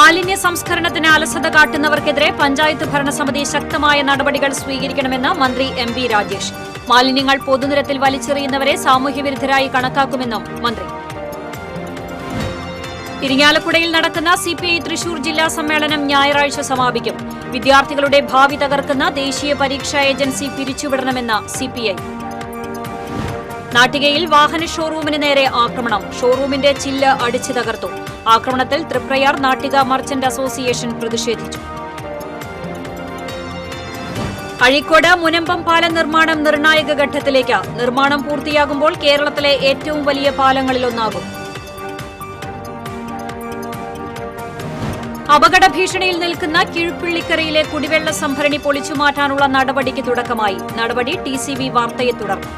മാലിന്യ സംസ്കരണത്തിന് അലസത കാട്ടുന്നവർക്കെതിരെ പഞ്ചായത്ത് ഭരണസമിതി ശക്തമായ നടപടികൾ സ്വീകരിക്കണമെന്ന് മന്ത്രി എം.ബി. രാജേഷ്. മാലിന്യങ്ങൾ പൊതുനിരത്തിൽ വലിച്ചെറിയുന്നവരെ സാമൂഹ്യവിരുദ്ധരായി കണക്കാക്കുമെന്നും മന്ത്രി. ഇരിങ്ങാലക്കുടയിൽ നടക്കുന്ന സിപിഐ തൃശൂർ ജില്ലാ സമ്മേളനം ഞായറാഴ്ച സമാപിക്കും. വിദ്യാർത്ഥികളുടെ ഭാവി തകർക്കുന്ന ദേശീയ പരീക്ഷാ ഏജൻസി പിരിച്ചുവിടണമെന്ന് സിപിഐ. നാട്ടികയിൽ വാഹന ഷോറൂമിന് നേരെ ആക്രമണം. ഷോറൂമിന്റെ ചില്ല് അടിച്ചു തകർത്തു. ആക്രമണത്തിൽ തൃപ്രയാർ നാട്ടിക മർച്ചന്റ് അസോസിയേഷൻ പ്രതിഷേധിച്ചു. അഴീക്കോട് മുനമ്പം പാലം നിർമ്മാണം നിർണായക ഘട്ടത്തിലേക്ക്. നിർമ്മാണം പൂർത്തിയാകുമ്പോൾ കേരളത്തിലെ ഏറ്റവും വലിയ പാലങ്ങളിലൊന്നാകും. അപകട ഭീഷണിയിൽ നിൽക്കുന്ന കീഴ്പിള്ളിക്കരയിലെ കുടിവെള്ള സംഭരണി പൊളിച്ചുമാറ്റാനുള്ള നടപടിക്ക് തുടക്കമായി. നടപടി ടിസിവി വാർത്തയെ തുടർന്നു.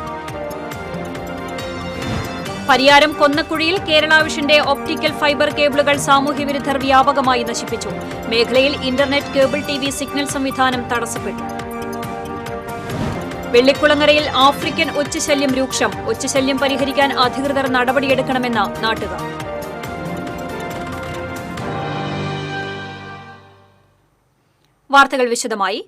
പരിയാരം കൊന്നക്കുഴിയിൽ കേരള വിഷന്റെ ഒപ്റ്റിക്കൽ ഫൈബർ കേബിളുകൾ സാമൂഹ്യവിരുദ്ധർ വ്യാപകമായി നശിപ്പിച്ചു. മേഖലയിൽ ഇന്റർനെറ്റ് കേബിൾ ടിവി സിഗ്നൽ സംവിധാനം തടസ്സപ്പെട്ടു. വെള്ളിക്കുളങ്ങരയിൽ ആഫ്രിക്കൻ ഒച്ചുശല്യം രൂക്ഷം. ഒച്ചുശല്യം പരിഹരിക്കാൻ അധികൃതർ നടപടിയെടുക്കണമെന്ന് നാട്ടുകാർ. വാർത്തകൾ വിശദമായി.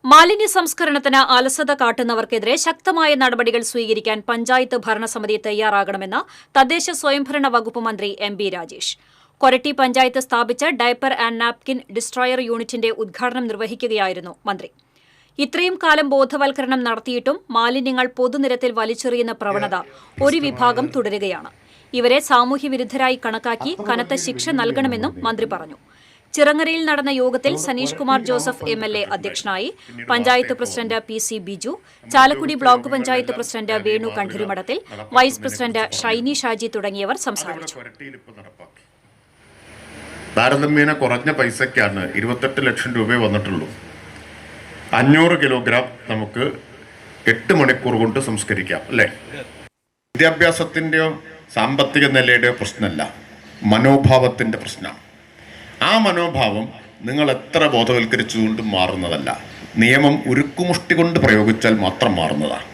മാലിന്യ സംസ്കരണത്തിന് അലസത കാട്ടുന്നവർക്കെതിരെ ശക്തമായ നടപടികൾ സ്വീകരിക്കാൻ പഞ്ചായത്ത് ഭരണസമിതി തയ്യാറാകണമെന്ന് തദ്ദേശ സ്വയംഭരണ വകുപ്പ് മന്ത്രി എം.ബി. രാജേഷ്. കൊരട്ടി പഞ്ചായത്ത് സ്ഥാപിച്ച ഡയപ്പർ ആൻഡ് നാപ്കിൻ ഡിസ്ട്രോയർ യൂണിറ്റിന്റെ ഉദ്ഘാടനം നിർവഹിക്കുകയായിരുന്നു മന്ത്രി. ഇത്രയും കാലം ബോധവൽക്കരണം നടത്തിയിട്ടും മാലിന്യങ്ങൾ പൊതുനിരത്തിൽ വലിച്ചെറിയുന്ന പ്രവണത ഒരു വിഭാഗം തുടരുകയാണ്. ഇവരെ സാമൂഹ്യവിരുദ്ധരായി കണക്കാക്കി കനത്ത ശിക്ഷ നൽകണമെന്നും മന്ത്രി പറഞ്ഞു. ചിറങ്ങരയിൽ നടന്ന യോഗത്തിൽ സനീഷ് കുമാർ ജോസഫ് എം.എൽ.എ. അധ്യക്ഷനായി. Panchayat president PC. Biju, Chalakudy block panchayat president Venu Kandarumadathil, vice president Shiny Shaji തുടങ്ങിയവർ സംസാരിച്ചു. താരതമ്യേന കുറഞ്ഞ പൈസയ്ക്കാണ് 28 ലക്ഷം രൂപ വന്നിട്ടുള്ളൂ. 500 കിലോഗ്രാം നമുക്ക് 8 മണിക്കൂർ കൊണ്ട് സംസ്കരിക്കാം, അല്ലേ? വിദ്യാഭ്യാസത്തിൻ്റെയോ സാമ്പത്തിക നിലയുടെയോ പ്രശ്നമല്ല, മനോഭാവത്തിൻ്റെ പ്രശ്നമാണ്. ആ മനോഭാവം നിങ്ങൾ എത്ര ബോധവൽക്കരിച്ചുകൊണ്ട് മാറുന്നതല്ല, നിയമം ഉരുക്കുമുഷ്ടി കൊണ്ട് പ്രയോഗിച്ചാൽ മാത്രം മാറുന്നതാണ്.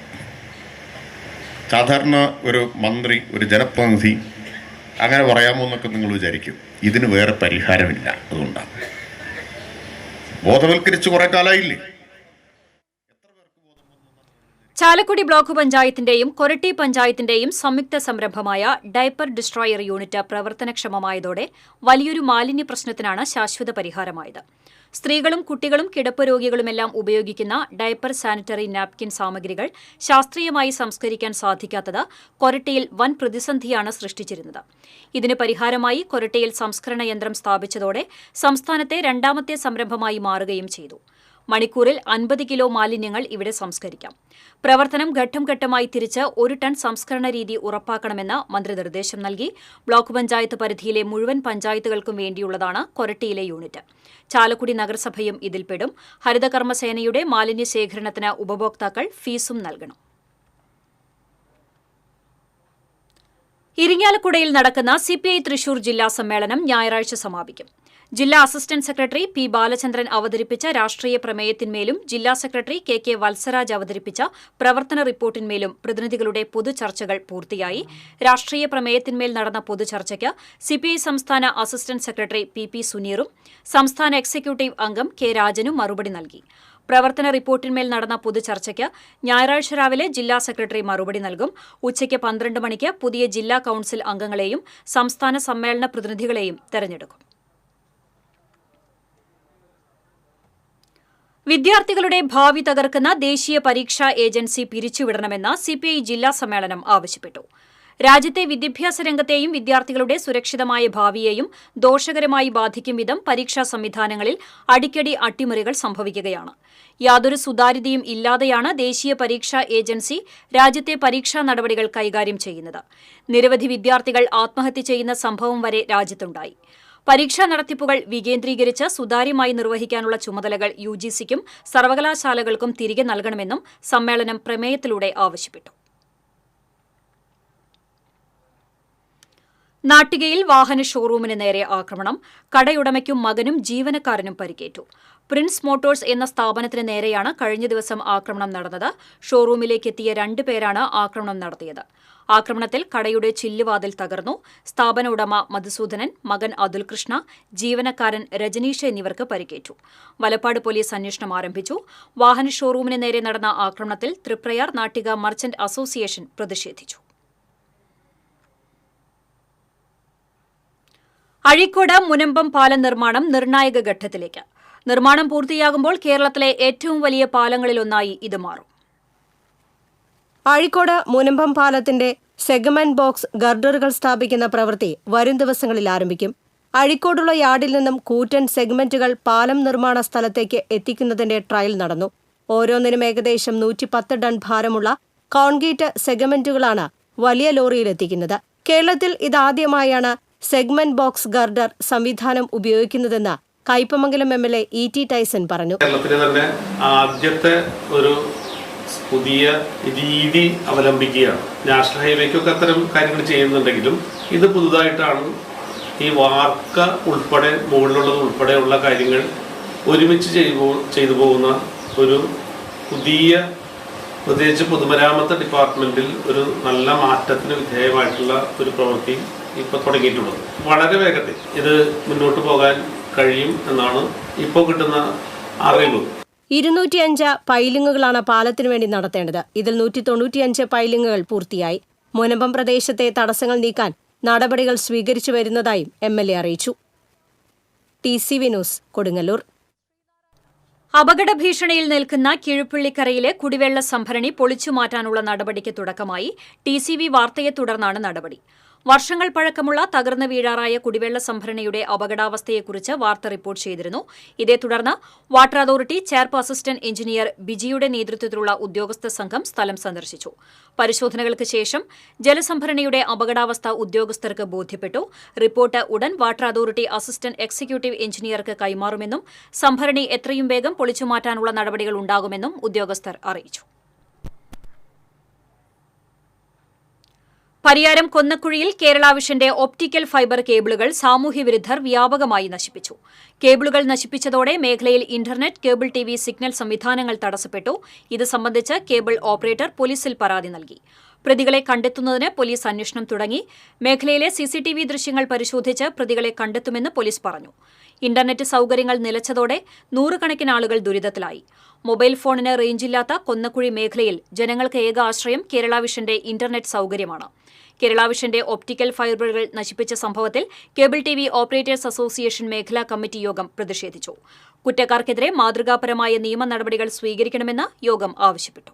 സാധാരണ ഒരു മന്ത്രി, ഒരു ജനപ്രതിനിധി അങ്ങനെ പറയാമോ എന്നൊക്കെ നിങ്ങൾ വിചാരിക്കും. ഇതിന് വേറെ പരിഹാരമില്ല. അതുകൊണ്ടാണ് ബോധവൽക്കരിച്ച് കുറെ കാലമായില്ലേ. ചാലക്കുടി ബ്ലോക്ക് പഞ്ചായത്തിന്റെയും കൊരട്ടി പഞ്ചായത്തിന്റെയും സംയുക്ത സംരംഭമായ ഡയപ്പർ ഡിസ്ട്രോയർ യൂണിറ്റ് പ്രവർത്തനക്ഷമമായതോടെ വലിയൊരു മാലിന്യ പ്രശ്നത്തിനാണ് ശാശ്വത പരിഹാരമായത്. സ്ത്രീകളും കുട്ടികളും കിടപ്പ് രോഗികളുമെല്ലാം ഉപയോഗിക്കുന്ന ഡയപ്പർ സാനിറ്ററി നാപ്കിൻ സാമഗ്രികൾ ശാസ്ത്രീയമായി സംസ്കരിക്കാൻ സാധിക്കാത്തത് കൊരട്ടിയിൽ വൻ പ്രതിസന്ധിയാണ് സൃഷ്ടിച്ചിരുന്നത്. ഇതിന് പരിഹാരമായി കൊരട്ടിയിൽ സംസ്കരണ യന്ത്രം സ്ഥാപിച്ചതോടെ സംസ്ഥാനത്തെ രണ്ടാമത്തെ സംരംഭമായി മാറുകയും ചെയ്തു. മണിക്കൂറിൽ 50 കിലോ മാലിന്യങ്ങൾ ഇവിടെ സംസ്കരിക്കാം. പ്രവർത്തനം ഘട്ടം ഘട്ടമായി തിരിച്ച് 1 ടൺ സംസ്കരണ രീതി ഉറപ്പാക്കണമെന്ന് മന്ത്രി നിർദ്ദേശം നൽകി. ബ്ലോക്ക് പഞ്ചായത്ത് പരിധിയിലെ മുഴുവൻ പഞ്ചായത്തുകൾക്കും വേണ്ടിയുള്ളതാണ് കൊരട്ടിയിലെ യൂണിറ്റ്. ചാലക്കുടി നഗരസഭയും ഇതിൽപ്പെടും. ഹരിതകർമ്മസേനയുടെ മാലിന്യ ശേഖരണത്തിന് ഉപഭോക്താക്കൾ ഫീസും നൽകണം. ഇരിങ്ങാലക്കുടയിൽ നടക്കുന്ന സിപിഐ തൃശൂർ ജില്ലാ സമ്മേളനം ഞായറാഴ്ച സമാപിക്കും. ജില്ലാ അസിസ്റ്റന്റ് സെക്രട്ടറി പി. ബാലചന്ദ്രൻ അവതരിപ്പിച്ച രാഷ്ട്രീയ പ്രമേയത്തിന്മേലും ജില്ലാ സെക്രട്ടറി കെ. വത്സരാജ് അവതരിപ്പിച്ച പ്രവർത്തന റിപ്പോർട്ടിന്മേലും പ്രതിനിധികളുടെ പൊതുചർച്ചകൾ പൂർത്തിയായി. രാഷ്ട്രീയ പ്രമേയത്തിന്മേൽ നടന്ന പൊതുചർച്ചയ്ക്ക് സിപിഐ സംസ്ഥാന അസിസ്റ്റന്റ് സെക്രട്ടറി പി. സുനീറും സംസ്ഥാന എക്സിക്യൂട്ടീവ് അംഗം കെ. രാജനും മറുപടി നൽകി. പ്രവർത്തന റിപ്പോർട്ടിന്മേൽ നടന്ന പൊതുചർച്ചയ്ക്ക് ഞായറാഴ്ച രാവിലെ ജില്ലാ സെക്രട്ടറി മറുപടി നൽകും. ഉച്ചയ്ക്ക് 12 മണിക്ക് പുതിയ ജില്ലാ കൌൺസിൽ അംഗങ്ങളെയും സംസ്ഥാന സമ്മേളന പ്രതിനിധികളെയും തെരഞ്ഞെടുക്കും. വിദ്യാർത്ഥികളുടെ ഭാവി തകർക്കുന്ന ദേശീയ പരീക്ഷാ ഏജൻസി പിരിച്ചുവിടണമെന്ന് സിപിഐ ജില്ലാ സമ്മേളനം ആവശ്യപ്പെട്ടു. രാജ്യത്തെ വിദ്യാഭ്യാസ രംഗത്തെയും വിദ്യാർത്ഥികളുടെ സുരക്ഷിതമായ ഭാവിയെയും ദോഷകരമായി ബാധിക്കും വിധം പരീക്ഷാ സംവിധാനങ്ങളിൽ അടിക്കടി അട്ടിമറികൾ സംഭവിക്കുകയാണ്. യാതൊരു സുതാര്യതയും ഇല്ലാതെയാണ് ദേശീയ പരീക്ഷാ ഏജൻസി രാജ്യത്തെ പരീക്ഷാ നടപടികൾ കൈകാര്യം ചെയ്യുന്നത്. നിരവധി വിദ്യാർത്ഥികൾ ആത്മഹത്യ ചെയ്യുന്ന സംഭവം വരെ രാജ്യത്തുണ്ടായി. പരീക്ഷാ നടത്തിപ്പുകൾ വികേന്ദ്രീകരിച്ച് സുതാര്യമായി നിർവഹിക്കാനുള്ള ചുമതലകൾ യുജിസിക്കും സർവകലാശാലകൾക്കും തിരികെ നൽകണമെന്നും സമ്മേളനം പ്രമേയത്തിലൂടെ ആവശ്യപ്പെട്ടു. നാട്ടികയിൽ വാഹന ഷോറൂമിന് നേരെ ആക്രമണം. കടയുടമയ്ക്കും മകനും ജീവനക്കാരനും പരിക്കേറ്റു. പ്രിൻസ് മോട്ടോഴ്സ് എന്ന സ്ഥാപനത്തിന് നേരെയാണ് കഴിഞ്ഞ ദിവസം ആക്രമണം നടന്നത്. ഷോറൂമിലേക്ക് എത്തിയ 2 പേരാണ് ആക്രമണം നടത്തിയത്. ആക്രമണത്തിൽ കടയുടെ ചില്ലുവാതിൽ തകർന്നു. സ്ഥാപന ഉടമ മധുസൂദനൻ, മകൻ അതുൽകൃഷ്ണ, ജീവനക്കാരൻ രജനീഷ് എന്നിവർക്ക് പരിക്കേറ്റു. വലപ്പാട് പോലീസ് അന്വേഷണം ആരംഭിച്ചു. വാഹന ഷോറൂമിന് നേരെ നടന്ന ആക്രമണത്തിൽ തൃപ്രയാർ നാട്ടിക മർച്ചന്റ് അസോസിയേഷൻ പ്രതിഷേധിച്ചു. അഴീക്കോട് മുനമ്പം പാലം നിർമ്മാണം നിർണായക ഘട്ടത്തിലേക്ക്. നിർമ്മാണം പൂർത്തിയാകുമ്പോൾ കേരളത്തിലെ ഏറ്റവും വലിയ പാലങ്ങളിലൊന്നായി ഇത് മാറും. അഴീക്കോട് മുനമ്പം പാലത്തിന്റെ സെഗ്മെന്റ് ബോക്സ് ഗർഡറുകൾ സ്ഥാപിക്കുന്ന പ്രവൃത്തി വരും ദിവസങ്ങളിൽ ആരംഭിക്കും. അഴീക്കോടുള്ള യാർഡിൽ നിന്നും കൂറ്റൻ സെഗ്മെന്റുകൾ പാലം നിർമ്മാണ സ്ഥലത്തേക്ക് എത്തിക്കുന്നതിന്റെ ട്രയൽ നടന്നു. ഓരോന്നിനും ഏകദേശം 110 ടൺ ഭാരമുള്ള കോൺക്രീറ്റ് സെഗ്മെന്റുകളാണ് വലിയ ലോറിയിൽ എത്തിക്കുന്നത്. കേരളത്തിൽ ഇതാദ്യമായാണ് സെഗ്മെന്റ് ബോക്സ് ഗർഡർ സംവിധാനം ഉപയോഗിക്കുന്നതെന്ന് കയ്പമംഗലം MLA E.T. ടൈസൺ പറഞ്ഞു. കേരളത്തിലെ തന്നെ ആദ്യത്തെ ഒരു പുതിയ രീതി അവലംബിക്കുകയാണ്. നാഷണൽ ഹൈവേക്കൊക്കെ അത്തരം കാര്യങ്ങൾ ചെയ്യുന്നുണ്ടെങ്കിലും ഇത് പുതുതായിട്ടാണ്. ഈ വാർക്ക ഉൾപ്പെടെ മുകളിലുള്ളത് ഉൾപ്പെടെയുള്ള കാര്യങ്ങൾ ഒരുമിച്ച് ചെയ്തു പോകുന്ന ഒരു പുതിയ, പ്രത്യേകിച്ച് പൊതുമരാമത്ത് ഡിപ്പാർട്ട്മെന്റിൽ ഒരു നല്ല മാറ്റത്തിന് വിധേയമായിട്ടുള്ള ഒരു പ്രവൃത്തി ഇപ്പോൾ തുടങ്ങിയിട്ടുള്ളത്. വളരെ വേഗത്തിൽ ഇത് മുന്നോട്ട് പോകാൻ കഴിയും എന്നാണ് ഇപ്പോൾ കിട്ടുന്ന അറിവ്. 205 പൈലിങ്ങുകളാണ് പാലത്തിനു വേണ്ടി നടത്തേണ്ടത്. ഇതിൽ 195 പൈലിങ്ങുകൾ പൂർത്തിയായി. മുനമ്പം പ്രദേശത്തെ തടസ്സങ്ങൾ നീക്കാൻ നടപടികൾ സ്വീകരിച്ചു വരുന്നതായും MLA അറിയിച്ചു. TCV news, Kodungallur. അപകട ഭീഷണിയിൽ നിൽക്കുന്ന കിഴുപ്പള്ളിക്കരയിലെ കുടിവെള്ള സംഭരണി പൊളിച്ചുമാറ്റാനുള്ള നടപടിക്ക് തുടക്കമായി. TCV വാർത്തയെ തുടർന്നാണ് നടപടി. വർഷങ്ങൾ പഴക്കമുള്ള തകർന്നു വീഴാറായ കുടിവെള്ള സംഭരണിയുടെ അപകടാവസ്ഥയെക്കുറിച്ച് വാർത്ത റിപ്പോർട്ട് ചെയ്തിരുന്നു. ഇതേ തുടർന്ന് water authority chairperson assistant engineer ബിജിയുടെ നേതൃത്വത്തിലുള്ള ഉദ്യോഗസ്ഥ സംഘം സ്ഥലം സന്ദർശിച്ചു. പരിശോധനകൾക്ക് ശേഷം ജലസംഭരണിയുടെ അപകടാവസ്ഥ ഉദ്യോഗസ്ഥർക്ക് ബോധ്യപ്പെട്ടു. റിപ്പോർട്ട് ഉടൻ വാട്ടർ അതോറിറ്റി അസിസ്റ്റന്റ് എക്സിക്യൂട്ടീവ് എഞ്ചിനീയർക്ക് കൈമാറുമെന്നും സംഭരണി എത്രയും വേഗം പൊളിച്ചുമാറ്റാനുള്ള നടപടികൾ ഉണ്ടാകുമെന്നും ഉദ്യോഗസ്ഥർ അറിയിച്ചു. പരിയാരം കൊന്നക്കുഴിയിൽ കേരള വിഷന്റെ ഒപ്റ്റിക്കൽ ഫൈബർ കേബിളുകൾ സാമൂഹ്യവിരുദ്ധർ വ്യാപകമായി നശിപ്പിച്ചു. കേബിളുകൾ നശിപ്പിച്ചതോടെ മേഖലയിൽ ഇന്റർനെറ്റ്, കേബിൾ TV സിഗ്നൽ സംവിധാനങ്ങൾ തടസ്സപ്പെട്ടു. ഇത് സംബന്ധിച്ച് കേബിൾ ഓപ്പറേറ്റർ പോലീസിൽ പരാതി നൽകി. പ്രതികളെ കണ്ടെത്തുന്നതിന് പോലീസ് അന്വേഷണം തുടങ്ങി. മേഖലയിലെ CCTV ദൃശ്യങ്ങൾ പരിശോധിച്ച് പ്രതികളെ കണ്ടെത്തുമെന്ന് പോലീസ് പറഞ്ഞു. ഇന്റർനെറ്റ് സൌകര്യങ്ങൾ നിലച്ചതോടെ നൂറുകണക്കിന് ആളുകൾ ദുരിതത്തിലായി. മൊബൈൽ ഫോണിന് റേഞ്ചില്ലാത്ത കൊന്നക്കുഴി മേഖലയിൽ ജനങ്ങൾക്ക് ഏക ആശ്രയം കേരള വിഷന്റെ ഇന്റർനെറ്റ് സൌകര്യമാണ്. കേരള വിഷന്റെ ഒപ്റ്റിക്കൽ ഫൈബറുകൾ നശിപ്പിച്ച സംഭവത്തിൽ കേബിൾ TV ഓപ്പറേറ്റേഴ്സ് അസോസിയേഷൻ മേഖലാ കമ്മിറ്റി യോഗം പ്രതിഷേധിച്ചു. കുറ്റക്കാർക്കെതിരെ മാതൃകാപരമായ നിയമ നടപടികൾ സ്വീകരിക്കണമെന്ന് യോഗം ആവശ്യപ്പെട്ടു.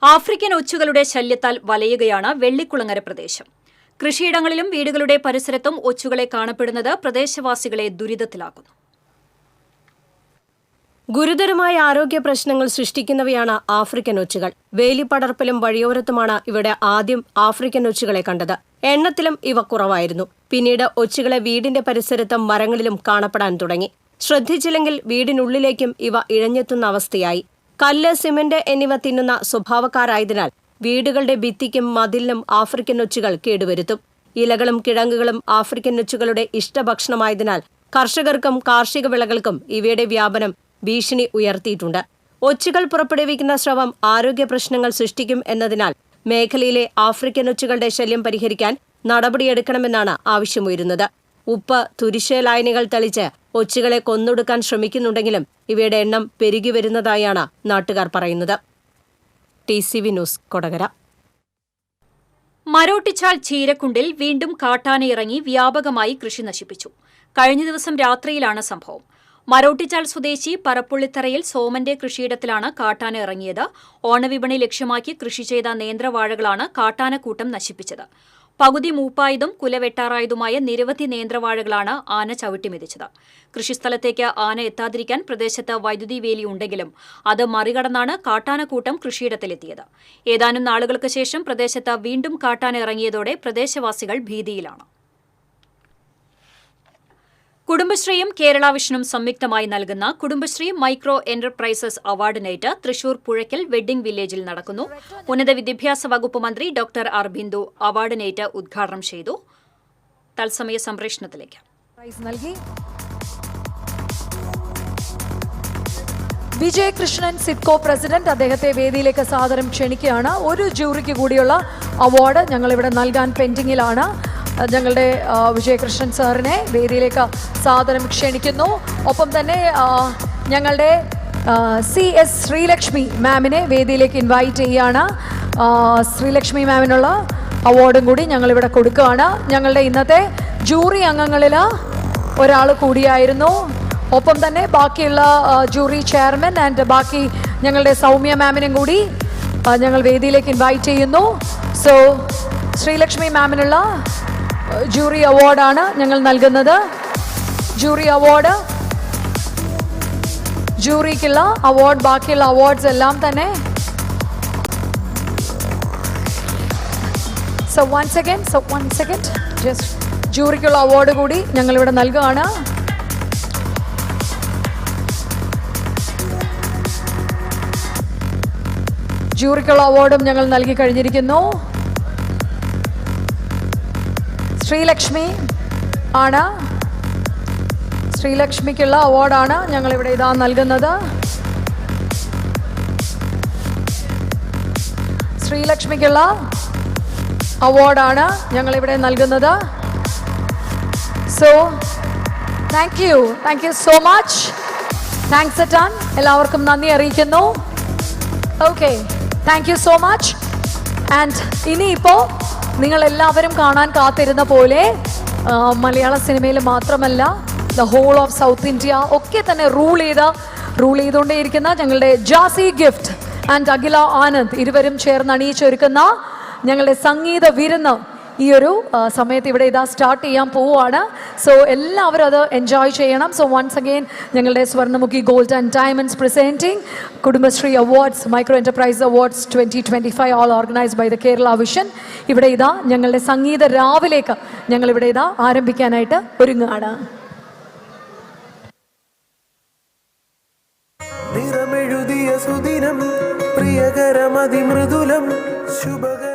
ആഫ്രിക്കൻ ഒച്ചുകളുടെ ശല്യത്താൽ വലയുകയാണ് വെള്ളിക്കുളങ്ങര പ്രദേശം. കൃഷിയിടങ്ങളിലും വീടുകളുടെ പരിസരത്തും ഒച്ചുകളെ കാണപ്പെടുന്നത് പ്രദേശവാസികളെ ദുരിതത്തിലാക്കുന്നു. ഗുരുതരമായ ആരോഗ്യ പ്രശ്നങ്ങൾ സൃഷ്ടിക്കുന്നവയാണ് ആഫ്രിക്കൻ ഒച്ചുകൾ. വേലിപ്പടർപ്പിലും വഴിയോരത്തുമാണ് ഇവിടെ ആദ്യം ആഫ്രിക്കൻ ഒച്ചുകളെ കണ്ടത്. എണ്ണത്തിലും ഇവ കുറവായിരുന്നു. പിന്നീട് ഒച്ചുകളെ വീടിന്റെ പരിസരത്തും മരങ്ങളിലും കാണപ്പെടാൻ തുടങ്ങി. ശ്രദ്ധിച്ചില്ലെങ്കിൽ വീടിനുള്ളിലേക്കും ഇവ ഇഴഞ്ഞെത്തുന്ന അവസ്ഥയായി. കല്ല്, സിമന്റ് എന്നിവ തിന്നുന്ന സ്വഭാവക്കാരായതിനാൽ വീടുകളുടെ ഭിത്തിക്കും മതിലിനും ആഫ്രിക്കൻ ഒച്ചുകൾ കേടുവരുത്തും. ഇലകളും കിഴങ്ങുകളും ആഫ്രിക്കൻ ഒച്ചുകളുടെ ഇഷ്ടഭക്ഷണമായതിനാൽ കർഷകർക്കും കാർഷിക വിളകൾക്കും ഇവയുടെ വ്യാപനം ഭീഷണി ഉയർത്തിയിട്ടുണ്ട്. ഒച്ചുകൾ പുറപ്പെടുവിക്കുന്ന സ്രവം ആരോഗ്യ പ്രശ്നങ്ങൾ സൃഷ്ടിക്കും എന്നതിനാൽ മേഖലയിലെ ആഫ്രിക്കൻ ഒച്ചുകളുടെ ശല്യം പരിഹരിക്കാൻ നടപടിയെടുക്കണമെന്നാണ് ആവശ്യമുയരുന്നത്. ഉപ്പ്, തുരിശ് ലായനികൾ തളിച്ച് ഒച്ചുകളെ കൊന്നൊടുക്കാൻ ശ്രമിക്കുന്നുണ്ടെങ്കിലും ഇവയുടെ എണ്ണം പെരുകി വരുന്നതായാണ് നാട്ടുകാർ പറയുന്നത്. TCV news, Kodakara. മരോട്ടിച്ചാൽ ചീരക്കുണ്ടിൽ വീണ്ടും കാട്ടാനയിറങ്ങി വ്യാപകമായി കൃഷി നശിപ്പിച്ചു. കഴിഞ്ഞ ദിവസം രാത്രിയിലാണ് സംഭവം. മരോട്ടിച്ചാൽ സ്വദേശി പറപ്പുള്ളിത്തറയിൽ സോമന്റെ കൃഷിയിടത്തിലാണ് കാട്ടാന ഇറങ്ങിയത്. ഓണവിപണി ലക്ഷ്യമാക്കി കൃഷി ചെയ്ത നേന്ത്രവാഴകളാണ് കാട്ടാനക്കൂട്ടം നശിപ്പിച്ചത്. പകുതി മൂപ്പായതും കുലവെട്ടാറായതുമായ നിരവധി നേന്ത്രവാഴകളാണ് ആന ചവിട്ടിമെതിച്ചത്. കൃഷിസ്ഥലത്തേക്ക് ആന എത്താതിരിക്കാൻ പ്രദേശത്ത് വൈദ്യുതി വേലി ഉണ്ടെങ്കിലും അത് മറികടന്നാണ് കാട്ടാനക്കൂട്ടം കൃഷിയിടത്തിലെത്തിയത്. ഏതാനും നാളുകൾക്ക് ശേഷം പ്രദേശത്ത് വീണ്ടും കാട്ടാന ഇറങ്ങിയതോടെ പ്രദേശവാസികൾ ഭീതിയിലാണ്. കുടുംബശ്രീയും കേരള വിഷനും സംയുക്തമായി നൽകുന്ന Kudumbashree micro enterprises award night Thrissur Puzhakkal wedding വില്ലേജിൽ നടക്കുന്നു. ഉന്നത വിദ്യാഭ്യാസ വകുപ്പ് മന്ത്രി doctor R Bindu award night ഉദ്ഘാടനം ചെയ്തു. തത്സമയ സംപ്രേഷണത്തിലേക്ക് വിജയ് കൃഷ്ണൻ സിഡ്കോ പ്രസിഡന്റ് അദ്ദേഹത്തെ വേദിയിലേക്ക് സാദരം ക്ഷണിക്കുകയാണ്. ഒരു ജൂറിക്ക് കൂടിയുള്ള അവാർഡ് ഞങ്ങളിവിടെ നൽകാൻ പെൻഡിങ്ങിലാണ്. ഞങ്ങളുടെ വിജയകൃഷ്ണൻ സാറിനെ വേദിയിലേക്ക് സാദരം ക്ഷണിക്കുന്നു. ഒപ്പം തന്നെ ഞങ്ങളുടെ CS ശ്രീലക്ഷ്മി മാമിനെ വേദിയിലേക്ക് ഇൻവൈറ്റ് ചെയ്യുകയാണ്. ശ്രീലക്ഷ്മി മാമിനുള്ള അവാർഡും കൂടി ഞങ്ങളിവിടെ കൊടുക്കുകയാണ്. ഞങ്ങളുടെ ഇന്നത്തെ ജൂറി അംഗങ്ങളിൽ ഒരാൾ കൂടിയായിരുന്നു. ഒപ്പം തന്നെ ബാക്കിയുള്ള ജൂറി ചെയർമാൻ ആൻഡ് ബാക്കി ഞങ്ങളുടെ സൗമ്യ മാമിനും കൂടി ഞങ്ങൾ വേദിയിലേക്ക് ഇൻവൈറ്റ് ചെയ്യുന്നു. സോ ശ്രീലക്ഷ്മി മാമിനുള്ള ജൂറി അവാർഡാണ് ഞങ്ങൾ നൽകുന്നത്. ജൂറി അവാർഡ്, ജൂറിക്കുള്ള അവാർഡ്, ബാക്കിയുള്ള അവാർഡ്സ് എല്ലാം തന്നെ. സോ വൺ സെക്കൻഡ് ജസ്റ്റ് ജൂറിക്കുള്ള അവാർഡ് കൂടി ഞങ്ങളിവിടെ നൽകുകയാണ്. ജൂറിക്കുള്ള അവാർഡും ഞങ്ങൾ നൽകി കഴിഞ്ഞിരിക്കുന്നു. ശ്രീലക്ഷ്മി ആണ്, ശ്രീലക്ഷ്മിക്കുള്ള അവാർഡാണ് ഞങ്ങളിവിടെ ഇതാ നൽകുന്നത്. ശ്രീലക്ഷ്മിക്കുള്ള അവാർഡാണ് ഞങ്ങളിവിടെ നൽകുന്നത്. So thank you so much. Thanks a ton. എല്ലാവർക്കും നന്ദി അറിയിക്കുന്നു. Okay, thank you so much. And ഇനിയിപ്പോൾ നിങ്ങളെല്ലാവരും കാണാൻ കാത്തിരുന്ന പോലെ മലയാള സിനിമയിൽ മാത്രമല്ല the whole of south India ഒക്കെ തന്നെ റൂൾ ചെയ്തുകൊണ്ടേയിരിക്കുന്ന ഞങ്ങളുടെ ജാസി ഗിഫ്റ്റ് ആൻഡ് അഖില ആനന്ദ് ഇരുവരും ചേർന്ന് അണിയിച്ചൊരുക്കുന്ന ഞങ്ങളുടെ സംഗീത വിരുന്ന് ഈ ഒരു സമയത്ത് ഇവിടെ ഇതാ സ്റ്റാർട്ട് ചെയ്യാൻ പോവുകയാണ്. സോ എല്ലാവരും അത് എൻജോയ് ചെയ്യണം. സോ വൺസ് അഗെയിൻ ഞങ്ങളുടെ Swarnamukhi gold and diamonds presenting Kudumbashree awards, micro enterprise awards 2025 all organised by the Kerala vision. ഇവിടെ ഇതാ ഞങ്ങളുടെ സംഗീത രാവിലേക്ക് ഞങ്ങളിവിടെ ഇതാ ആരംഭിക്കാനായിട്ട് ഒരുങ്ങുകയാണ്. നിറമെഴുതിയ സുദിനം പ്രിയകരം അതിമൃദുലം ശുഭകരം.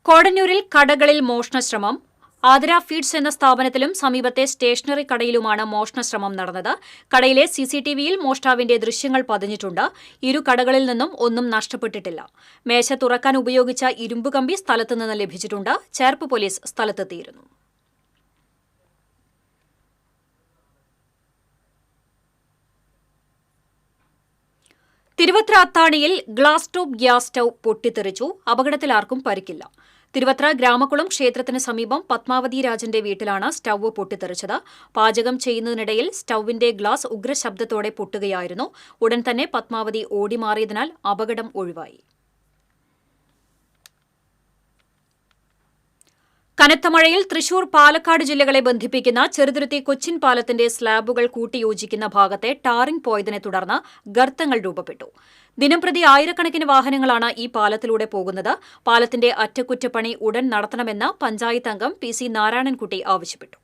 കോടന്നൂരിൽ കടകളിൽ മോഷണശ്രമം. ആതിര ഫീഡ്സ് എന്ന സ്ഥാപനത്തിലും സമീപത്തെ സ്റ്റേഷനറി കടയിലുമാണ് മോഷണശ്രമം നടന്നത്. കടയിലെ CCTVയിൽ മോഷ്ടാവിന്റെ ദൃശ്യങ്ങൾ പതിഞ്ഞിട്ടുണ്ട്. ഇരു കടകളിൽ നിന്നും ഒന്നും നഷ്ടപ്പെട്ടിട്ടില്ല. മേശ തുറക്കാൻ ഉപയോഗിച്ച ഇരുമ്പ് കമ്പി സ്ഥലത്തുനിന്ന് ലഭിച്ചിട്ടുണ്ട്. ചേർപ്പ് പോലീസ് സ്ഥലത്തെത്തിയിരുന്നു. തിരുവത്ര അത്താണിയിൽ ഗ്ലാസ് ടോപ്പ് ഗ്യാസ് സ്റ്റൌ പൊട്ടിത്തെറിച്ചു. അപകടത്തിൽ ആർക്കും പരിക്കില്ല. തിരുവത്ര ഗ്രാമക്കുളം ക്ഷേത്രത്തിന് സമീപം പത്മാവതി രാജന്റെ വീട്ടിലാണ് സ്റ്റൌ പൊട്ടിത്തെറിച്ചത്. പാചകം ചെയ്യുന്നതിനിടയിൽ സ്റ്റൌവിന്റെ ഗ്ലാസ് ഉഗ്രശബ്ദത്തോടെ പൊട്ടുകയായിരുന്നു. ഉടൻ തന്നെ പത്മാവതി ഓടിമാറിയതിനാൽ അപകടം ഒഴിവായി. കനത്ത മഴയിൽ തൃശൂർ, പാലക്കാട് ജില്ലകളെ ബന്ധിപ്പിക്കുന്ന ചെറുതുരുത്തി കൊച്ചിൻ പാലത്തിന്റെ സ്ലാബുകൾ കൂട്ടിയോജിക്കുന്ന ഭാഗത്തെ ടാറിംഗ് പോയതിനെ തുടർന്ന് ഗർത്തങ്ങൾ രൂപപ്പെട്ടു. ദിനംപ്രതി ആയിരക്കണക്കിന് വാഹനങ്ങളാണ് ഈ പാലത്തിലൂടെ പോകുന്നത്. പാലത്തിന്റെ അറ്റകുറ്റപ്പണി ഉടൻ നടത്തണമെന്ന് പഞ്ചായത്ത് അംഗം PC നാരായണൻകുട്ടി ആവശ്യപ്പെട്ടു.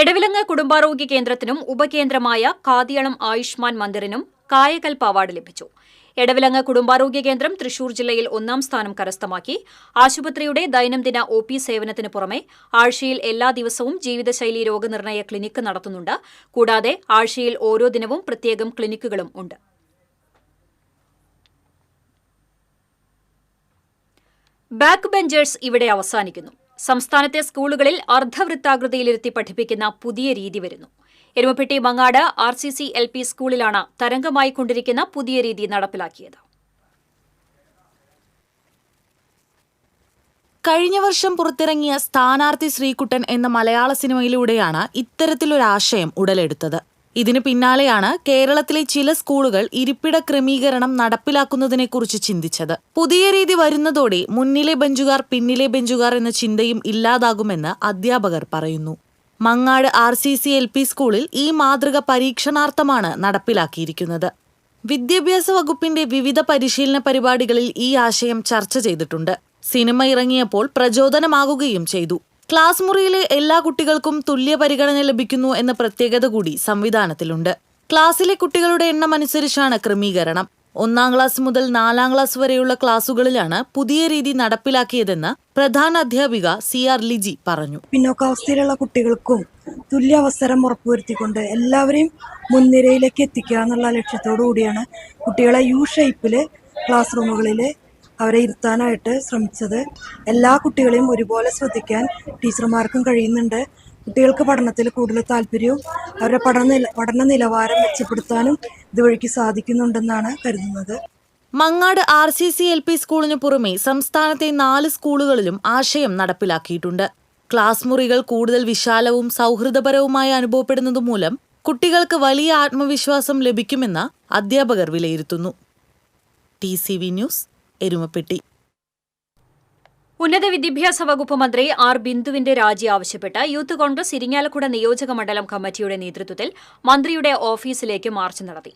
എടവിലങ്ങ് കുടുംബാരോഗ്യ കേന്ദ്രത്തിനും ഉപകേന്ദ്രമായ കാതിയളം ആയുഷ്മാൻ മന്ദിറിനും കായകൽപ്പ് അവാർഡ് ലഭിച്ചു. എടവിലങ്ങ് കുടുംബാരോഗ്യ കേന്ദ്രം തൃശൂർ ജില്ലയിൽ 1ാം സ്ഥാനം കരസ്ഥമാക്കി. ആശുപത്രിയുടെ ദൈനംദിന OP സേവനത്തിന് പുറമെ ആഴ്ചയിൽ എല്ലാ ദിവസവും ജീവിതശൈലി രോഗനിർണയ ക്ലിനിക്ക് നടത്തുന്നുണ്ട്. കൂടാതെ ആഴ്ചയിൽ ഓരോ ദിനവും പ്രത്യേകം ക്ലിനിക്കുകളും ഉണ്ട്. ബാക്ക് ബെഞ്ചേഴ്സ് ഇവിടെ അവസാനിക്കുന്നു. സംസ്ഥാനത്തെ സ്കൂളുകളിൽ അർദ്ധവൃത്താകൃതിയിലിരുത്തി പഠിപ്പിക്കുന്ന പുതിയ രീതി വരുന്നു. എരുമപ്പെട്ടി മങ്ങാട് RCC LP സ്കൂളിലാണ് തരംഗമായിക്കൊണ്ടിരിക്കുന്ന പുതിയ രീതി നടപ്പിലാക്കിയത്. കഴിഞ്ഞ വർഷം പുറത്തിറങ്ങിയ സ്ഥാനാർത്ഥി ശ്രീകുട്ടൻ എന്ന മലയാള സിനിമയിലൂടെയാണ് ഇത്തരത്തിലൊരാശയം ഉടലെടുത്തത്. ഇതിനു പിന്നാലെയാണ് കേരളത്തിലെ ചില സ്കൂളുകൾ ഇരിപ്പിട ക്രമീകരണം നടപ്പിലാക്കുന്നതിനെക്കുറിച്ച് ചിന്തിച്ചത്. പുതിയ രീതി വരുന്നതോടെ മുന്നിലെ ബെഞ്ചുകാർ പിന്നിലെ ബെഞ്ചുകാർ എന്ന ചിന്തയും ഇല്ലാതാകുമെന്ന് അധ്യാപകർ പറയുന്നു. മങ്ങാട് RCC LP സ്കൂളിൽ ഈ മാതൃക പരീക്ഷണാർത്ഥമാണ് നടപ്പിലാക്കിയിരിക്കുന്നത്. വിദ്യാഭ്യാസ വകുപ്പിന്റെ വിവിധ പരിശീലന പരിപാടികളിൽ ഈ ആശയം ചർച്ച ചെയ്തിട്ടുണ്ട്. സിനിമ ഇറങ്ങിയപ്പോൾ പ്രചോദനമാകുകയും ചെയ്തു. ക്ലാസ് മുറിയിലെ എല്ലാ കുട്ടികൾക്കും തുല്യ പരിഗണന ലഭിക്കുന്നു എന്ന പ്രത്യേകത കൂടി സംവിധാനത്തിലുണ്ട്. ക്ലാസ്സിലെ കുട്ടികളുടെ എണ്ണം അനുസരിച്ചാണ് ക്രമീകരണം. 1-ാം ക്ലാസ് മുതൽ 4-ാം ക്ലാസ് വരെയുള്ള ക്ലാസുകളിലാണ് പുതിയ രീതി നടപ്പിലാക്കിയതെന്ന് പ്രധാന അധ്യാപിക CR ലിജി പറഞ്ഞു. പിന്നോക്കാവസ്ഥയിലുള്ള കുട്ടികൾക്കും തുല്യ അവസരം ഉറപ്പുവരുത്തിക്കൊണ്ട് എല്ലാവരെയും മുൻനിരയിലേക്ക് എത്തിക്കുക എന്നുള്ള ലക്ഷ്യത്തോടു കൂടിയാണ് കുട്ടികളെ ഷേപ്പിൽ ക്ലാസ് റൂമുകളിൽ അവരെ ഇരുത്താനായിട്ട് ശ്രമിച്ചത്. എല്ലാ കുട്ടികളെയും ഒരുപോലെ ശ്രദ്ധിക്കാൻ ടീച്ചർമാർക്കും കഴിയുന്നുണ്ട്. കുട്ടികൾക്ക് പഠനത്തിൽ കൂടുതൽ താല്പര്യവും അവരുടെ പഠന നിലവാരം മെച്ചപ്പെടുത്താനും ഇതുവഴിക്ക് സാധിക്കുന്നുണ്ടെന്നാണ് കരുതുന്നത്. മങ്ങാട് RCC LP സ്കൂളിന് പുറമെ സംസ്ഥാനത്തെ 4 സ്കൂളുകളിലും ആശയം നടപ്പിലാക്കിയിട്ടുണ്ട്. ക്ലാസ് മുറികൾ കൂടുതൽ വിശാലവും സൗഹൃദപരവുമായി അനുഭവപ്പെടുന്നതുമൂലം കുട്ടികൾക്ക് വലിയ ആത്മവിശ്വാസം ലഭിക്കുമെന്ന് അധ്യാപകർ വിലയിരുത്തുന്നു. TCV news, Erumapetty. ഉന്നത വിദ്യാഭ്യാസ വകുപ്പ് മന്ത്രി R. ബിന്ദുവിന്റെ രാജി ആവശ്യപ്പെട്ട് യൂത്ത് കോൺഗ്രസ് ഇരിങ്ങാലക്കുട നിയോജക മണ്ഡലം കമ്മിറ്റിയുടെ നേതൃത്വത്തിൽ മന്ത്രിയുടെ ഓഫീസിലേക്ക് മാർച്ച് നടത്തി.